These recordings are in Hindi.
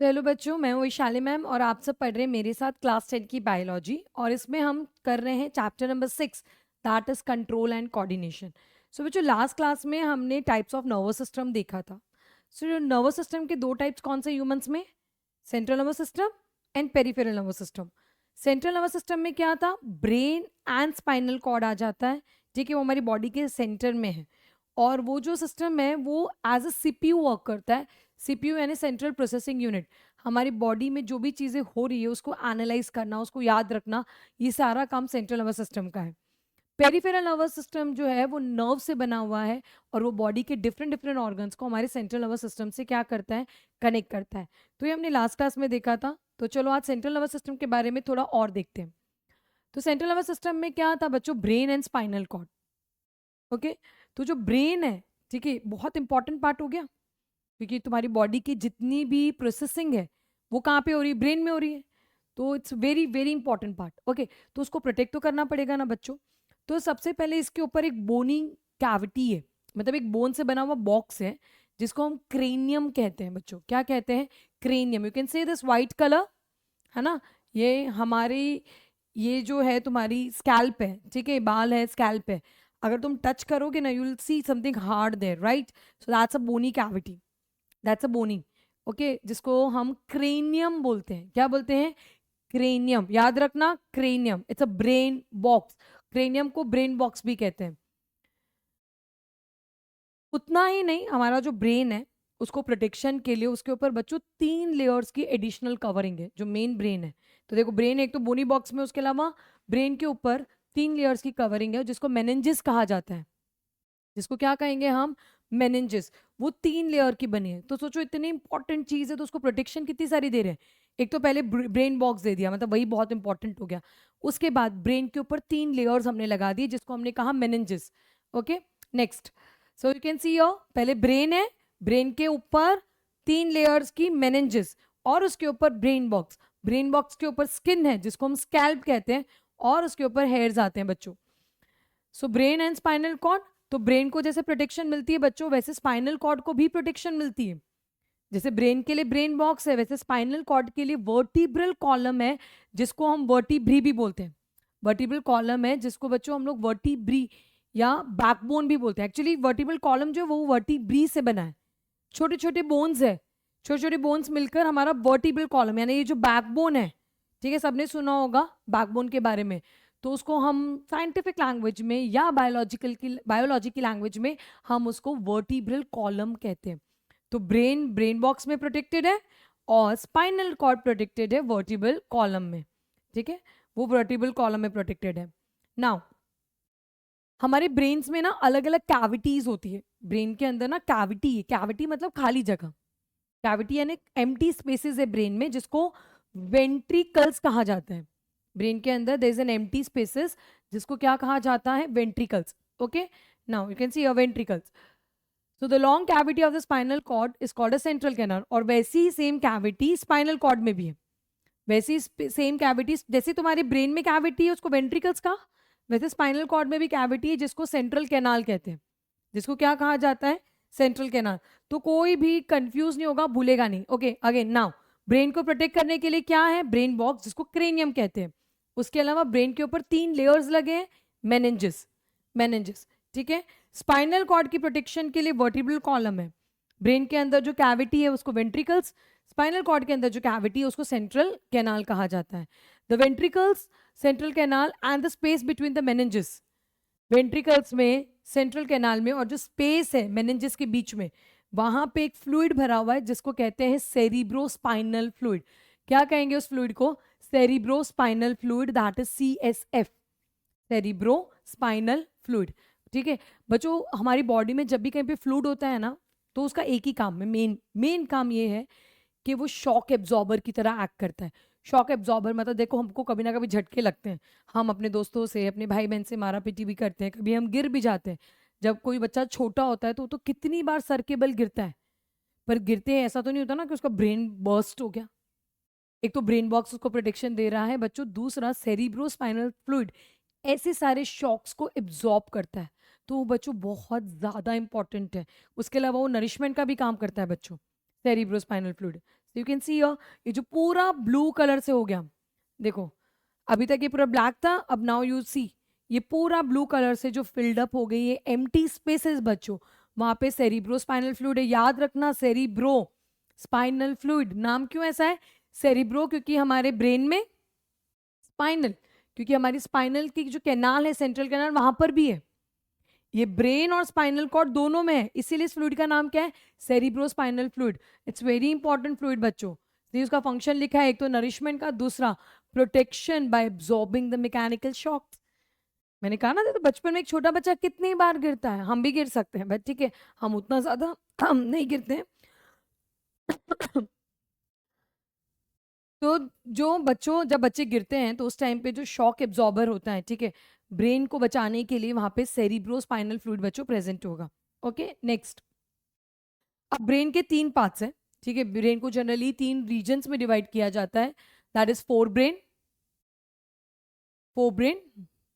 तो हेलो बच्चों, मैं हूँ वैशाली मैम और आप सब पढ़ रहे हैं मेरे साथ क्लास 10 की बायोलॉजी। और इसमें हम कर रहे हैं chapter number 6, that is control and coordination. So बच्चों, लास्ट क्लास में हमने टाइप्स ऑफ नर्वस सिस्टम देखा था। सो नर्वस सिस्टम के दो टाइप्स कौन से ह्यूमंस में? Central nervous system and peripheral nervous system. Central nervous system में क्या था? ब्रेन एंड स्पाइनल कॉर्ड आ जाता है। ठीक है, वो हमारी बॉडी के सेंटर में है। और वो जो सिस्टम है वो एज अ सीपीयू वर्क करता है। सीपीयू यानी सेंट्रल प्रोसेसिंग यूनिट। हमारी बॉडी में जो भी चीज़ें हो रही है उसको एनालाइज करना, उसको याद रखना, ये सारा काम सेंट्रल नर्वस सिस्टम का है। पेरिफेरल नर्वस सिस्टम जो है वो नर्व से बना हुआ है और वो बॉडी के डिफरेंट डिफरेंट ऑर्गन्स को हमारे सेंट्रल नर्वस सिस्टम से क्या करता है? कनेक्ट करता है। तो ये हमने लास्ट क्लास में देखा था। तो चलो आज सेंट्रल नर्वस सिस्टम के बारे में थोड़ा और देखते हैं। तो सेंट्रल नर्वस सिस्टम में क्या था बच्चों? Brain and spinal cord. Okay. तो जो ब्रेन है, ठीक है, बहुत इंपॉर्टेंट पार्ट हो गया, क्योंकि तुम्हारी बॉडी की जितनी भी प्रोसेसिंग है वो कहाँ पे हो रही है? ब्रेन में हो रही है। तो it's very very important part. Okay, तो उसको प्रोटेक्ट तो करना पड़ेगा ना बच्चों। तो सबसे पहले इसके ऊपर एक बोनी कैविटी है, मतलब एक बोन से बना हुआ बॉक्स है, जिसको हम क्रेनियम कहते हैं बच्चों। क्या कहते हैं? Cranium. You can say this white colour, है ना? ये हमारी, ये जो है तुम्हारी स्कैल्प है, ठीक है, बाल है, स्कैल्प है। अगर तुम टच करोगे ना, you will see something hard there, right? So that's a bony cavity, that's a bony. Okay, जिसको हम क्रेनियम बोलते हैं। क्या बोलते हैं? क्रेनियम। याद रखना, cranium it's a brain box. Cranium को ब्रेन बॉक्स भी कहते हैं। उतना ही नहीं, हमारा जो ब्रेन है उसको प्रोटेक्शन के लिए उसके ऊपर बच्चों 3 लेयर्स की एडिशनल कवरिंग है, जो मेन ब्रेन है। तो देखो, ब्रेन एक तो बोनी बॉक्स में, उसके अलावा ब्रेन के ऊपर 3 लेयर्स की कवरिंग है, जिसको मेनिंजिस कहा जाता है। जिसको क्या कहेंगे हम? मेनिंजिस। वो 3 लेयर की बनी है। तो सोचो, इतनी इंपॉर्टेंट चीज है तो उसको प्रोटेक्शन कितनी सारी दे रहे हैं। एक तो पहले ब्रेन बॉक्स दे दिया, मतलब वही बहुत इंपॉर्टेंट हो गया। उसके बाद ब्रेन के ऊपर 3 लेयर्स हमने लगा दिए, जिसको हमने कहा meninges. Okay, next. So you can see your, पहले ब्रेन है, ब्रेन के ऊपर 3 लेयर्स की मेनिंजिस, और उसके ऊपर ब्रेन बॉक्स। ब्रेन बॉक्स के ऊपर स्किन है, जिसको हम स्कैल्प कहते हैं, और उसके ऊपर हेयर्स आते हैं बच्चों। So brain and spinal cord. तो ब्रेन को जैसे प्रोटेक्शन मिलती है बच्चों, वैसे स्पाइनल कॉर्ड को भी प्रोटेक्शन मिलती है। जैसे ब्रेन के लिए ब्रेन बॉक्स है, वैसे स्पाइनल कॉर्ड के लिए वर्टिब्रल कॉलम है, जिसको हम वर्टिब्री भी बोलते हैं। वर्टिब्रल कॉलम है जिसको बच्चों हम लोग वर्टिब्री या बैकबोन भी बोलते हैं। एक्चुअली वर्टिब्रल कॉलम जो है वो वर्टिब्री से बना है। छोटे छोटे बोन्स है, छोटे छोटे बोन्स मिलकर हमारा वर्टिब्रल कॉलम, यानी ये जो बैकबोन है, ठीक है, सबने सुना होगा बैकबोन के बारे में। तो उसको हम साइंटिफिक लैंग्वेज में या बायोलॉजी की लैंग्वेज में हम उसको वर्टिब्रल कॉलम कहते हैं। तो ब्रेन ब्रेन बॉक्स में प्रोटेक्टेड है, और स्पाइनल कॉर्ड प्रोटेक्टेड है वर्टिब्रल कॉलम में। ठीक है, वो वर्टिब्रल कॉलम में प्रोटेक्टेड है। नाउ, हमारे ब्रेन्स में ना अलग अलग कैविटीज होती है। ब्रेन के अंदर ना कैविटी है, कैविटी मतलब खाली जगह। कैविटी यानी एम्प्टी स्पेसेस है ब्रेन में, जिसको वेंट्रिकल्स कहा जाता है। ब्रेन के अंदर there is an empty spaces, जिसको क्या कहा जाता है? Ventricles. Okay, now you can see your ventricles. So the long cavity of the spinal cord is called a central canal. और वैसी ही सेम कैविटी स्पाइनल कॉर्ड में भी है। वैसी सेम कैविटी, जैसे तुम्हारे ब्रेन में कैविटी है उसको वेंट्रिकल्स कहा, वैसे स्पाइनल कॉर्ड में भी कैविटी है जिसको सेंट्रल कैनाल कहते हैं। जिसको क्या कहा जाता है? Central canal. तो कोई भी कंफ्यूज नहीं होगा, भूलेगा नहीं। ओके, अगेन नाउ, ब्रेन को प्रोटेक्ट करने के लिए क्या है? ब्रेन बॉक्स, जिसको क्रेनियम कहते हैं। उसके अलावा ब्रेन के ऊपर 3 लेयर्स लगे हैं, मेनिंजिस। मेनिंजिस, ठीक है। स्पाइनल कॉर्ड की प्रोटेक्शन के लिए वर्टिब्रल कॉलम है। ब्रेन के अंदर जो कैविटी है उसको वेंट्रिकल्स, स्पाइनल कॉर्ड के अंदर जो कैविटी है उसको सेंट्रल कैनाल कहा जाता है। The ventricles, central canal and the space between the meninges. Ventricles में, सेंट्रल कैनाल में, और जो स्पेस है मेनिंजिस के बीच में, वहां पे एक फ्लूइड भरा हुआ है जिसको कहते हैं सेरिब्रोस्पाइनल फ्लूइड। क्या कहेंगे उस फ्लूइड को? Cerebrospinal fluid, that is CSF, cerebrospinal fluid. ठीक है बच्चों, हमारी बॉडी में जब भी कहीं पे फ्लूइड होता है ना, तो उसका एक ही काम है, मेन मेन काम ये है कि वो शॉक एब्जॉर्बर की तरह एक्ट करता है। शॉक एब्जॉर्बर मतलब देखो, हमको कभी ना कभी झटके लगते हैं। हम अपने दोस्तों से, अपने भाई बहन से मारा पीटी भी करते हैं, कभी हम गिर भी जाते हैं। जब कोई बच्चा छोटा होता है तो वो तो कितनी बार सर के बल गिरता है, पर गिरते हैं ऐसा तो नहीं होता ना कि उसका ब्रेन बर्स्ट हो गया। एक तो ब्रेन बॉक्स उसको प्रोटेक्शन दे रहा है बच्चों, दूसरा सेरिब्रोस्पाइनल फ्लूइड ऐसे सारे शॉक्स को एब्जॉर्ब करता है। तो वो बच्चों बहुत ज़्यादा इंपॉर्टेंट है। उसके अलावा वो नरिशमेंट का भी काम करता है बच्चों, सेरिब्रोस्पाइनल फ्लूइड। यू कैन सी ये जो पूरा ब्लू कलर से हो गया, देखो अभी तक ये पूरा ब्लैक था, अब नाउ यू सी ये पूरा ब्लू कलर से जो फिल्ड अप हो गई, ये एम्प्टी स्पेसेस बच्चों, वहां पे सेरिब्रो स्पाइनल फ्लूइड है। याद रखना सेरिब्रो स्पाइनल फ्लूइड, नाम क्यों ऐसा है सेरिब्रो, क्योंकि हमारे ब्रेन में, स्पाइनल क्योंकि हमारी स्पाइनल की जो कैनाल है, सेंट्रल कैनाल, वहां पर भी है। ये ब्रेन और स्पाइनल कॉर्ड दोनों में है, इसीलिए इस फ्लूइड का नाम क्या है, cerebro spinal fluid. It's very important fluid बच्चों। तो उसका फंक्शन लिखा है, एक तो नरिशमेंट का, दूसरा protection by absorbing the mechanical shocks. मैंने कहा ना, तो बचपन में एक छोटा बच्चा कितनी बार गिरता है, हम भी गिर सकते हैं बट ठीक है, हम उतना ज्यादा हम नहीं गिरते हैं। तो जो बच्चों, जब बच्चे गिरते हैं तो उस टाइम पे जो शॉक एब्जॉर्बर होता है, ठीक है, ब्रेन को बचाने के लिए वहां पे सेरिब्रो स्पाइनल फ्लूइड बच्चों प्रेजेंट होगा। ओके नेक्स्ट, अब ब्रेन के 3 पार्ट्स हैं, ठीक है, ब्रेन को जनरली 3 रीजन्स में डिवाइड किया जाता है, that is fore brain,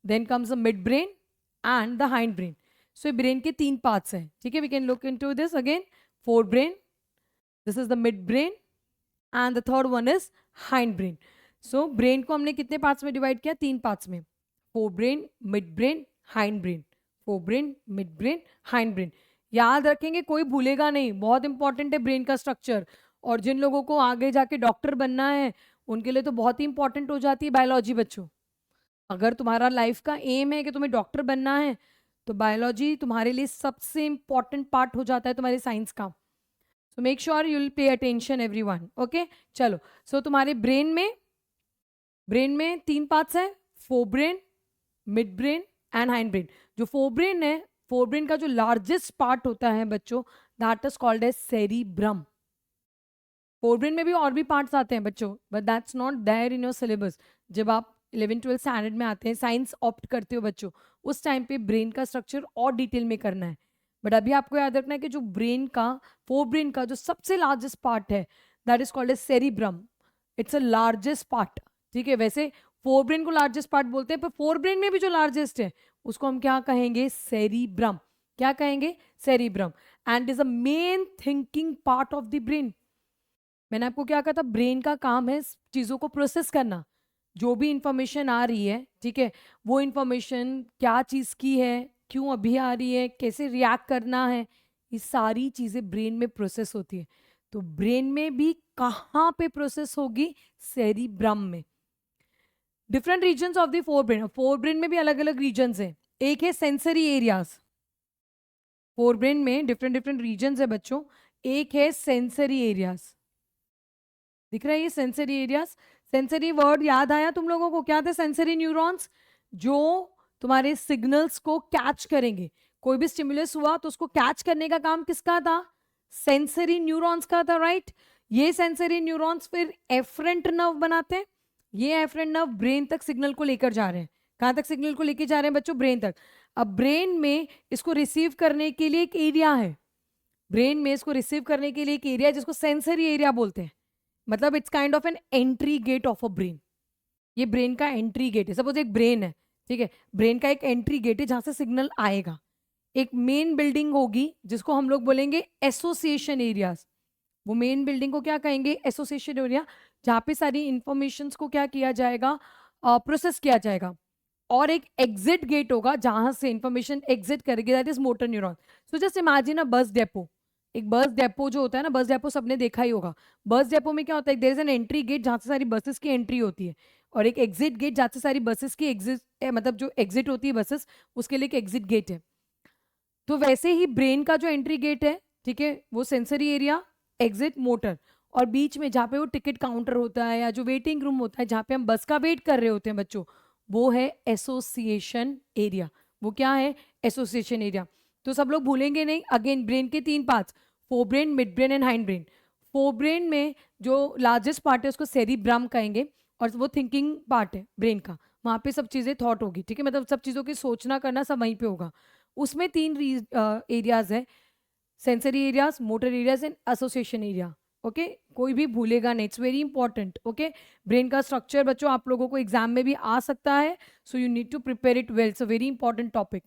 then comes the mid brain and the hind brain. So ये ब्रेन के 3 पार्ट्स हैं, ठीक है, we can look into this again, fore brain, this is the mid brain and the third one is hind brain. So brain को हमने कितने पार्ट्स में डिवाइड किया, 3 पार्ट्स में, fore brain, mid brain, hind brain, fore brain, mid brain, hind brain. याद रखेंगे, कोई भूलेगा नहीं, बहुत इंपॉर्टेंट है ब्रेन का स्ट्रक्चर। और जिन लोगों को आगे जाके डॉक्टर बनना है उनके लिए तो बहुत ही इंपॉर्टेंट हो जाती है बायोलॉजी बच्चों। अगर तुम्हारा लाइफ का एम है कि तुम्हें डॉक्टर बनना है तो बायोलॉजी तुम्हारे लिए सबसे इंपॉर्टेंट पार्ट हो जाता है तुम्हारे साइंस का। So make sure you will pay attention everyone. Okay चलो, सो तुम्हारे ब्रेन में 3 पार्ट्स है, forebrain, mid brain and hindbrain. जो फोरब्रेन है, फोरब्रेन का जो लार्जेस्ट पार्ट होता है बच्चों, that is called as cerebrum. Forebrain में भी और भी पार्ट्स आते हैं बच्चों, but that's not there in your syllabus. जब आप 11th-12th स्टैंडर्ड में आते हैं, साइंस ऑप्ट करते हो बच्चों, उस टाइम पे ब्रेन का स्ट्रक्चर और डिटेल में करना है। बट अभी आपको याद रखना है कि जो ब्रेन का, फोरब्रेन का जो सबसे लार्जेस्ट पार्ट है, that is called as cerebrum. It's a largest part, ठीक है। वैसे फोरब्रेन को लार्जेस्ट पार्ट बोलते हैं, पर फोरब्रेन में भी जो लार्जेस्ट है उसको हम क्या कहेंगे, सेरिब्रम। क्या कहेंगे, cerebrum. And is a main thinking part of the brain. मैंने आपको क्या कहा था, ब्रेन का काम है चीजों को प्रोसेस करना। जो भी इंफॉर्मेशन आ रही है, ठीक है, वो इंफॉर्मेशन क्या चीज की है, क्यों अभी आ रही है, कैसे रिएक्ट करना है, ये सारी चीजें ब्रेन में प्रोसेस होती है। तो ब्रेन में भी कहाँ पे प्रोसेस होगी, सेरिब्रम में। Different regions of the forebrain में भी अलग अलग रीजन्स हैं। एक है सेंसरी एरियाज, फोर ब्रेन में डिफरेंट डिफरेंट रीजन्स है बच्चों। एक है सेंसरी एरियाज, दिख रहा है ये सेंसरी एरियाज। सेंसरी वर्ड याद आया तुम लोगों को, क्या थे सेंसरी न्यूरॉन्स, जो तुम्हारे सिग्नल्स को कैच करेंगे। कोई भी स्टिमुलस हुआ तो उसको कैच करने का काम किसका था, सेंसरी न्यूरॉन्स का था, राइट। ये सेंसरी न्यूरॉन्स फिर एफरेंट नर्व बनाते हैं। ये एफरेंट नर्व ब्रेन तक सिग्नल को लेकर जा रहे हैं। कहां तक सिग्नल को लेकर जा रहे हैं बच्चों, ब्रेन तक। अब ब्रेन में इसको रिसीव करने के लिए एक एरिया है, ब्रेन में इसको रिसीव करने के लिए एक एरिया जिसको सेंसरी एरिया बोलते हैं। मतलब it's kind of an entry gate of a brain. ये ब्रेन का एंट्री गेट है। सपोज एक ब्रेन है, ठीक है, ब्रेन का एक एंट्री गेट है जहां से सिग्नल आएगा। एक मेन बिल्डिंग होगी जिसको हम लोग बोलेंगे एसोसिएशन एरियाज। वो मेन बिल्डिंग को क्या कहेंगे, एसोसिएशन एरिया, जहां पे सारी इंफॉर्मेशन को क्या किया जाएगा, प्रोसेस किया जाएगा। और एक एग्जिट गेट होगा जहां से इंफॉर्मेशन एग्जिट करेगी, that is motor neuron. So just imagine a bus depot. एक बस डेपो जो होता है ना, बस डेपो सबने देखा ही होगा। बस डेपो में क्या होता है, there is an entry gate जहां से सारी बसेस की एंट्री होती है, और एक एग्जिट गेट जहां से सारी बसेस की एग्जिट, मतलब जो एग्जिट होती है बसेस, उसके लिए एक एग्जिट गेट है। तो वैसे ही ब्रेन का जो एंट्री गेट है, ठीक है, वो सेंसरी एरिया, एग्जिट, मोटर, और बीच में जहाँ पे वो टिकट काउंटर होता है या जो वेटिंग रूम होता है जहाँ पे हम बस का वेट कर रहे होते हैं बच्चों, वो है एसोसिएशन एरिया। वो क्या है, एसोसिएशन एरिया। तो सब लोग भूलेंगे नहीं। अगेन ब्रेन के 3 parts, fore brain, mid brain and hind brain. Fore brain में जो लार्जेस्ट पार्ट है उसको सेरिब्रम कहेंगे, और वो थिंकिंग पार्ट है ब्रेन का, वहां पे सब चीजें थॉट होगी, ठीक है, मतलब सब चीजों की सोचना करना सब वहीं पे होगा। उसमें 3 एरियाज है, sensory areas, motor areas and association area. Okay, कोई भी भूलेगा नहीं, it's very important. Okay, brain का स्ट्रक्चर बच्चों आप लोगों को एग्जाम में भी आ सकता है, so you need to prepare it well, it's a very important topic.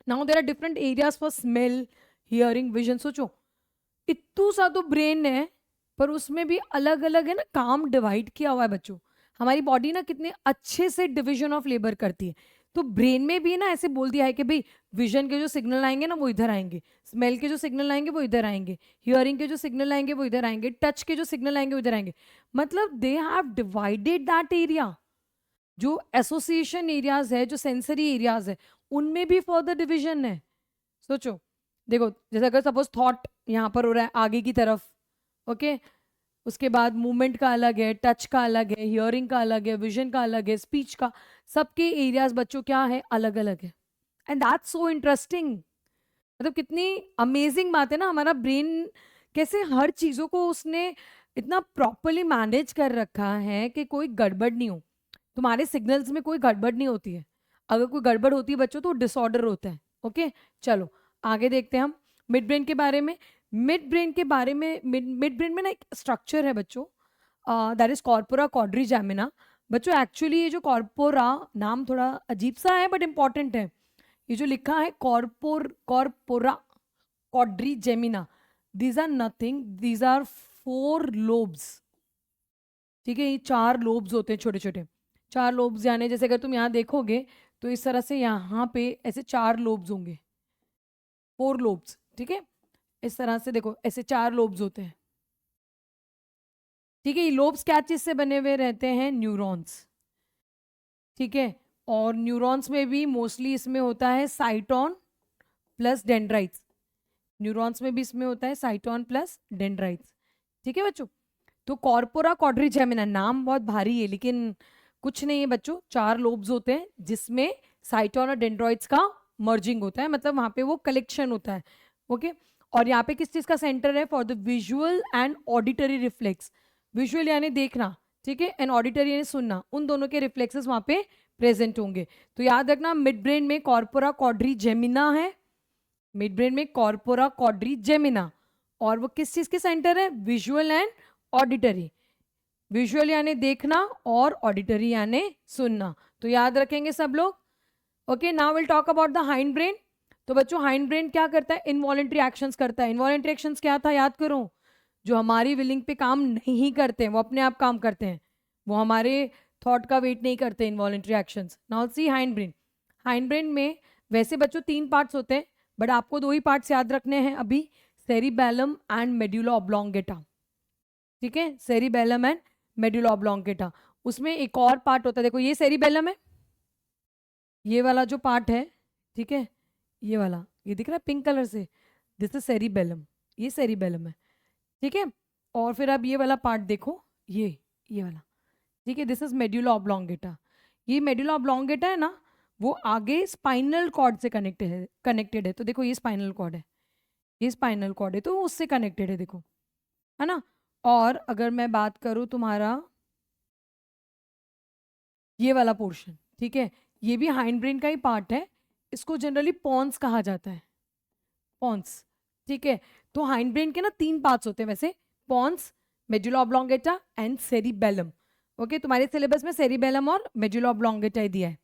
Now there are different areas for smell, hearing, vision. सोचो इतू सा तो ब्रेन है, पर उसमें भी अलग अलग है ना काम डिवाइड किया हुआ है बच्चों। हमारी बॉडी ना कितने अच्छे से डिवीजन ऑफ लेबर करती है। तो ब्रेन में भी ना ऐसे बोल दिया है कि भाई विजन के जो सिग्नल आएंगे ना वो इधर आएंगे, स्मेल के जो सिग्नल आएंगे वो इधर आएंगे, हियरिंग के जो सिग्नल आएंगे वो इधर आएंगे, टच के जो सिग्नल आएंगे वो इधर आएंगे। मतलब they have divided that area. जो एसोसिएशन एरियाज है, जो सेंसरी एरियाज है, उनमें भी फर्दर डिवीजन है। सोचो, देखो जैसे अगर सपोज थॉट यहाँ पर हो रहा है आगे की तरफ, ओके, उसके बाद मूवमेंट का अलग है, टच का अलग है, हियरिंग का अलग है, विजन का अलग है, स्पीच का, सबके एरियाज बच्चों क्या है, अलग अलग है। And that's so interesting. मतलब कितनी अमेजिंग बात है ना, हमारा ब्रेन कैसे हर चीजों को उसने इतना प्रॉपरली मैनेज कर रखा है कि कोई गड़बड़ नहीं हो। तुम्हारे सिग्नल्स में कोई गड़बड़ नहीं होती है। अगर कोई गड़बड़ होती है बच्चों तो डिसऑर्डर होता है। ओके, चलो आगे देखते हैं हम मिड ब्रेन के बारे में। मिड ब्रेन के बारे में, मिड ब्रेन में ना एक स्ट्रक्चर है बच्चों, दैट इज कॉर्पोरा क्वाड्रिजेमिना। बच्चों एक्चुअली ये जो कॉर्पोरा, नाम थोड़ा अजीब सा है बट इंपॉर्टेंट है। ये जो लिखा है corpora quadrigemina, these are nothing, these are 4 lobes. ठीक है, ये 4 लोब्स होते हैं छोटे छोटे। 4 लोब्स यानी जैसे अगर तुम यहाँ देखोगे तो इस तरह से यहाँ पे ऐसे 4 लोब्स होंगे, 4 लोब्स। ठीक है, इस तरह से देखो ऐसे 4 लोब्स होते हैं। ठीक है, ये लोब्स क्या चीज से बने हुए रहते हैं, न्यूरॉन्स। ठीक है, और न्यूरॉन्स में भी मोस्टली इसमें होता है साइटोन प्लस डेंड्राइट्स। न्यूरॉन्स में भी इसमें होता है साइटोन प्लस डेंड्राइट्स। ठीक है बच्चों, तो कॉर्पोरा क्वाड्रिजेमिना नाम बहुत भारी है लेकिन कुछ नहीं है बच्चों, 4 लोब्स होते हैं जिसमें साइटोन और डेंड्राइट्स का मर्जिंग होता है, मतलब वहां पे वो कलेक्शन होता है। ओके, और यहाँ पे किस चीज का सेंटर है, for the visual and auditory reflex. Visual यानी देखना, ठीक है, एंड ऑडिटरी यानी सुनना, उन दोनों के रिफ्लेक्सेस वहां पे प्रेजेंट होंगे। तो याद रखना मिड ब्रेन में कॉर्पोरा क्वाड्रिजेमिना है, मिड ब्रेन में कॉर्पोरा क्वाड्रिजेमिना, और वो किस चीज के सेंटर है, विजुअल एंड ऑडिटरी। विजुअल यानी देखना और ऑडिटरी यानी सुनना। तो याद रखेंगे सब लोग। Okay, now will talk about the hind brain. तो बच्चों हाइंड ब्रेन क्या करता है, इनवॉलेंट्री एक्शंस करता है। इनवॉलेंट्री एक्शंस क्या था, याद करो, जो हमारी विलिंग पे काम नहीं करते हैं, वो अपने आप काम करते हैं, वो हमारे थॉट का वेट नहीं करते। Involuntary actions. Now see hind brain. Hind brain में वैसे बच्चों 3 पार्ट्स होते हैं बट आपको 2 ही पार्ट्स याद रखने हैं अभी, सेरिबैलम एंड मेड्यूला ऑब्लोंगेटा। ठीक है, सेरिबैलम एंड मेड्यूला ऑब्लोंगेटा। उसमें एक और पार्ट होता है, देखो ये सेरिबैलम है, ये वाला जो पार्ट है, ठीक है, ये वाला, ये दिख रहा है पिंक कलर से, दिस इज सेरिबैलम, ये सेरिबैलम है। ठीक है, और फिर अब ये वाला पार्ट देखो, ये वाला, ठीक है, दिस इज मेड्यूला ऑब्लोंगेटा। ये मेड्यूला ऑब्लोंगेटा है ना, वो आगे स्पाइनल कॉर्ड से कनेक्टेड है। तो देखो ये स्पाइनल कॉर्ड है, ये स्पाइनल कॉर्ड है तो उससे कनेक्टेड है, देखो, है ना। और अगर मैं बात करूं तुम्हारा ये वाला पोर्शन, ठीक है, ये भी हाइंड ब्रेन का ही पार्ट है, इसको जनरली पॉन्स कहा जाता है, पॉन्स। ठीक है, तो हाइंड ब्रेन के ना 3 पार्ट्स होते हैं वैसे, pons, medulla oblongata and cerebellum. Okay, तुम्हारे सिलेबस में सेरिबेलम और मेडुला ऑब्लोंगेटा ही दिया है।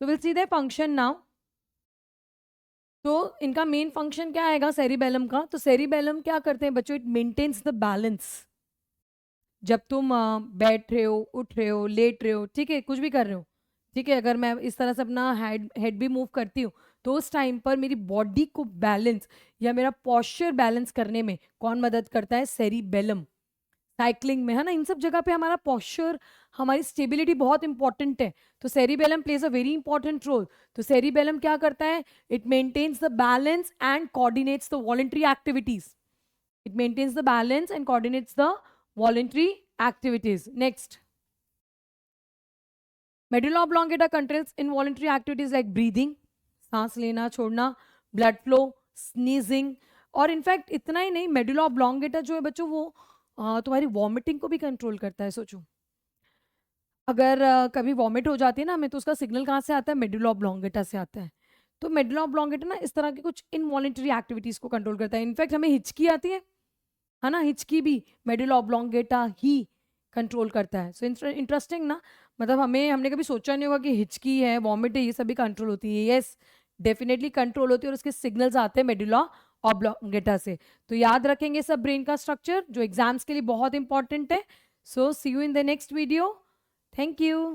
So will see the function now. तो इनका मेन फंक्शन क्या आएगा सेरिबेलम का, तो सेरिबेलम क्या करते हैं बच्चों, इट मेंटेन्स द बैलेंस। जब तुम बैठ रहे हो, उठ रहे हो, लेट रहे हो, ठीक है, कुछ भी कर रहे हो, ठीक है, अगर मैं इस तरह से अपना हेड भी मूव करती हूँ तो उस टाइम पर मेरी बॉडी को बैलेंस या मेरा पॉस्चर बैलेंस करने में कौन मदद करता है, सेरिबेलम। साइकिलिंग में, है ना, इन सब जगह पे हमारा पॉस्चर, हमारी स्टेबिलिटी बहुत इंपॉर्टेंट है, तो cerebellum plays a very important role. तो सेरिबेलम क्या करता है, it maintains the balance and coordinates the voluntary activities. It maintains the balance and coordinates the voluntary activities. Next, medulla oblongata controls involuntary activities like breathing, सांस लेना छोड़ना, ब्लड फ्लो, स्नीजिंग, और इनफैक्ट इतना ही नहीं, मेडुला ऑब्लोंगेटा जो है बच्चों वो तुम्हारी वॉमिटिंग को भी कंट्रोल करता है। सोचो अगर कभी वॉमिट हो जाती है ना हमें, तो उसका सिग्नल कहाँ से आता है, मेडुला ऑब्लोंगेटा से आता है। तो मेडुला ऑब्लोंगेटा ना इस तरह की कुछ इनवॉलंटरी एक्टिविटीज को कंट्रोल करता है। इनफैक्ट हमें हिचकी आती है ना, हिचकी भी मेडुला ऑब्लोंगेटा ही कंट्रोल करता है। सो इंटरेस्टिंग ना, मतलब हमने कभी सोचा नहीं होगा कि हिचकी है, वॉमिट है, ये सभी कंट्रोल होती है। यस, डेफिनेटली कंट्रोल होती है और उसके सिग्नल्स आते हैं मेडुला ऑब्लोंगेटा से। तो याद रखेंगे सब ब्रेन का स्ट्रक्चर जो एग्जाम्स के लिए बहुत इंपॉर्टेंट है। So see you in the next video. Thank you.